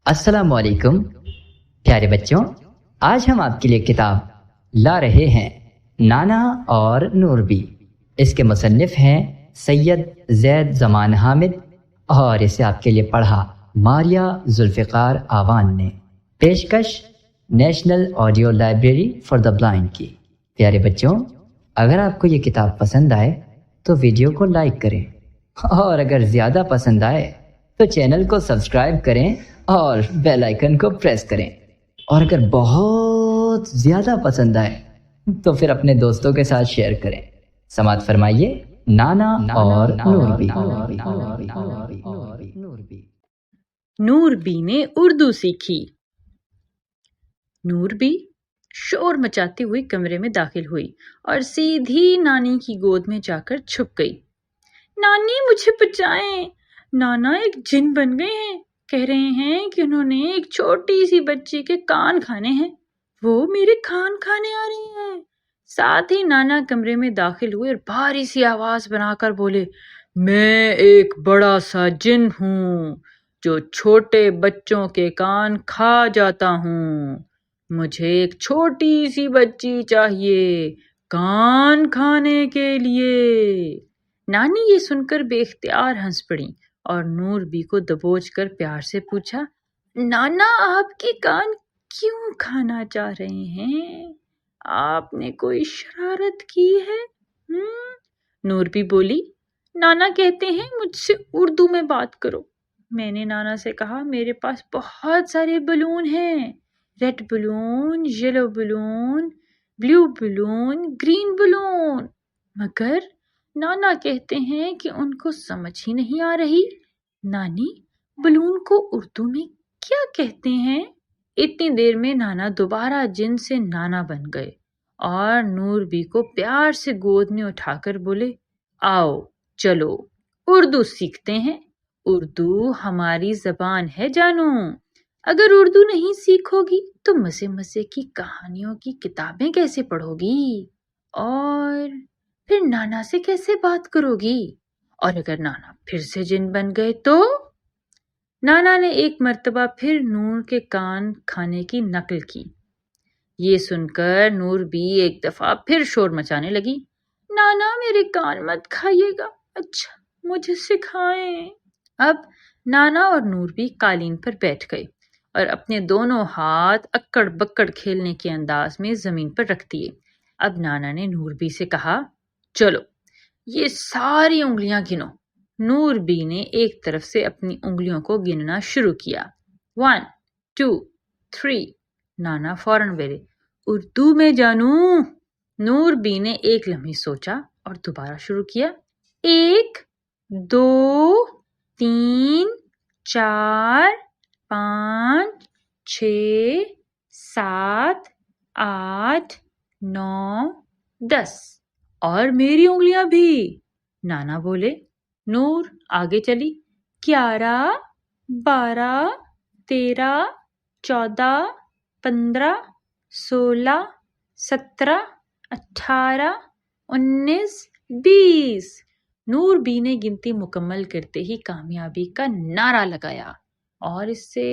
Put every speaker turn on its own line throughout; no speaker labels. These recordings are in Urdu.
السلام علیکم پیارے بچوں، آج ہم آپ کے لیے کتاب لا رہے ہیں نانا اور نوربی۔ اس کے مصنف ہیں سید زید زمان حامد اور اسے آپ کے لیے پڑھا ماریہ ذوالفقار آوان نے۔ پیشکش national audio library for the blind کی۔ پیارے بچوں، اگر آپ کو یہ کتاب پسند آئے تو ویڈیو کو لائک کریں، اور اگر زیادہ پسند آئے تو چینل کو سبسکرائب کریں اور بیل آئیکن کو پریس کریں، اور اگر بہت زیادہ پسند آئے تو پھر اپنے دوستوں کے ساتھ شیئر کریں۔ سماعت فرمائیے نانا اور نوربی۔
نوربی نے اردو سیکھی۔ نوربی شور مچاتی ہوئی کمرے میں داخل ہوئی اور سیدھی نانی کی گود میں جا کر چھپ گئی۔ نانی مجھے بچائیں، نانا ایک جن بن گئے ہیں، کہہ رہے ہیں کہ انہوں نے ایک چھوٹی سی بچی کے کان کھانے ہیں، وہ میرے کان کھانے آ رہی ہیں۔ ساتھ ہی نانا کمرے میں داخل ہوئے اور بھاری سی آواز بنا کر بولے، میں ایک بڑا سا جن ہوں جو چھوٹے بچوں کے کان کھا جاتا ہوں، مجھے ایک چھوٹی سی بچی چاہیے کان کھانے کے لیے۔ نانی یہ سن کر بے اختیار ہنس پڑی اور نوربی کو دبوچ کر پیار سے پوچھا، نانا آپ کے کان کیوں کھانا چاہ رہے ہیں؟ آپ نے کوئی شرارت کی ہے؟ نوربی بولی، نانا کہتے ہیں مجھ سے اردو میں بات کرو۔ میں نے نانا سے کہا میرے پاس بہت سارے بلون ہیں، red balloon, yellow balloon, blue balloon, green balloon, مگر نانا کہتے ہیں کہ ان کو سمجھ ہی نہیں آ رہی۔ نانی، بلون کو اردو میں کیا کہتے ہیں؟ اتنی دیر میں نانا دوبارہ جن سے نانا بن گئے اور نوربی کو پیار سے گود میں اٹھا کر بولے، آؤ چلو اردو سیکھتے ہیں، اردو ہماری زبان ہے جانو، اگر اردو نہیں سیکھو گی تو مزے مزے کی کہانیوں کی کتابیں کیسے پڑھو گی، اور پھر نانا سے کیسے بات کرو گی، اور اگر نانا پھر سے جن بن گئے تو؟ نانا نے ایک مرتبہ پھر نور کے کان کھانے کی نقل کی۔ یہ سن کر نوربی ایک دفعہ پھر شور مچانے لگی، نانا میرے کان مت کھائیے گا، اچھا مجھے سکھائیں۔ اب نانا اور نوربی قالین پر بیٹھ گئے اور اپنے دونوں ہاتھ اکڑ بکڑ کھیلنے کے انداز میں زمین پر رکھ دیے۔ اب نانا نے نوربی سے کہا، چلو یہ ساری انگلیاں گنو۔ نوربی نے ایک طرف سے اپنی انگلیوں کو گننا شروع کیا، 1 2 3۔ نانا فوراً بولے، اردو میں جانو۔ نوربی نے ایک لمحے سوچا اور دوبارہ شروع کیا، 1 2 3 4 5 6 7 8 9 10، اور میری انگلیاں بھی۔ نانا بولے۔ نور آگے چلی، 11 12 13 14 15 16 17 18 19 20۔ نوربی نے گنتی مکمل کرتے ہی کامیابی کا نعرہ لگایا، اور اس سے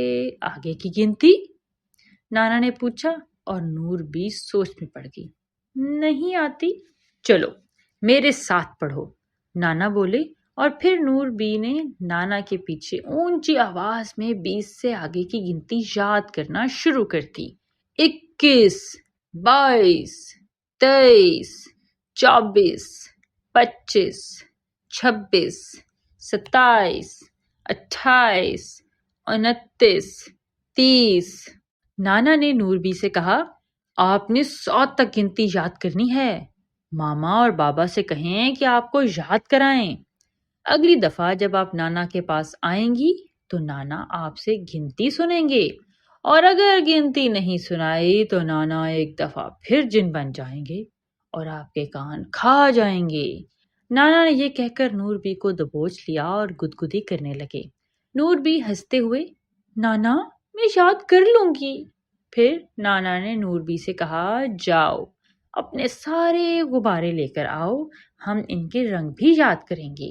آگے کی گنتی؟ نانا نے پوچھا اور نوربی سوچ میں پڑ گئی، نہیں آتی؟ چلو میرے ساتھ پڑھو، نانا بولے، اور پھر نوربی نے نانا کے پیچھے اونچی آواز میں 20 سے آگے کی گنتی یاد کرنا شروع کر دی، 21 22 23 24 25 26 27 28 29 30۔ نانا نے نوربی سے کہا، آپ نے 100 تک گنتی یاد کرنی ہے، ماما اور بابا سے کہیں کہ آپ کو یاد کرائیں، اگلی دفعہ جب آپ نانا کے پاس آئیں گی تو نانا آپ سے گنتی سنیں گے، اور اگر گنتی نہیں سنائی تو نانا ایک دفعہ پھر جن بن جائیں گے اور آپ کے کان کھا جائیں گے۔ نانا نے یہ کہہ کر نوربی کو دبوچ لیا اور گدگدی کرنے لگے۔ نوربی ہنستے ہوئے، نانا میں یاد کر لوں گی۔ پھر نانا نے نوربی سے کہا، جاؤ اپنے سارے غبارے لے کر آؤ، ہم ان کے رنگ بھی یاد کریں گے۔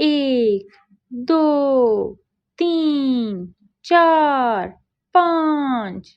1 2 3 4 5।